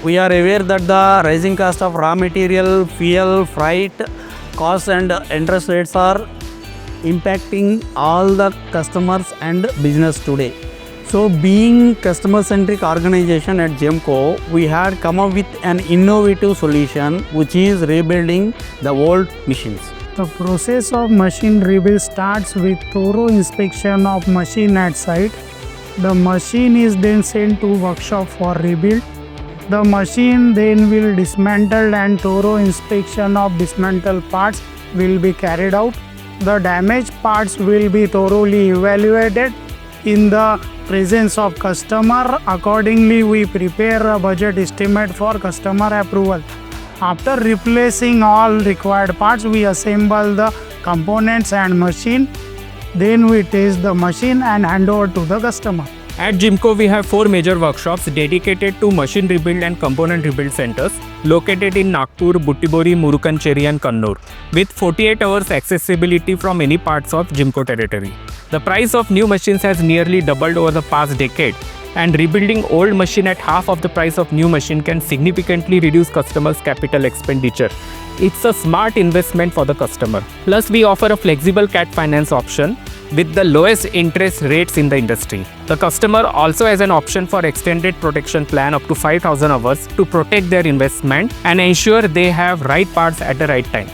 We are aware that the rising cost of raw material, fuel, freight costs and interest rates are impacting all the customers and business today. So being customer-centric organization at Gmmco, we had come up with an innovative solution which is rebuilding the old machines. The process of machine rebuild starts with thorough inspection of machine at site. The machine is then sent to workshop for rebuild. The machine then will dismantled and thorough inspection of dismantled parts will be carried out. The damaged parts will be thoroughly evaluated in the presence of customer. Accordingly, we prepare a budget estimate for customer approval. After replacing all required parts, we assemble the components and machine. Then we test the machine and hand over to the customer. At Gmmco, we have 4 major workshops dedicated to machine rebuild and component rebuild centers located in Nagpur, Butibori, Murukancheri and Kannur with 48 hours accessibility from any parts of Gmmco territory. The price of new machines has nearly doubled over the past decade, and rebuilding old machine at half of the price of new machine can significantly reduce customers' capital expenditure. It's a smart investment for the customer. Plus, we offer a flexible CAT finance option with the lowest interest rates in the industry. The customer also has an option for extended protection plan up to 5,000 hours to protect their investment and ensure they have right parts at the right time.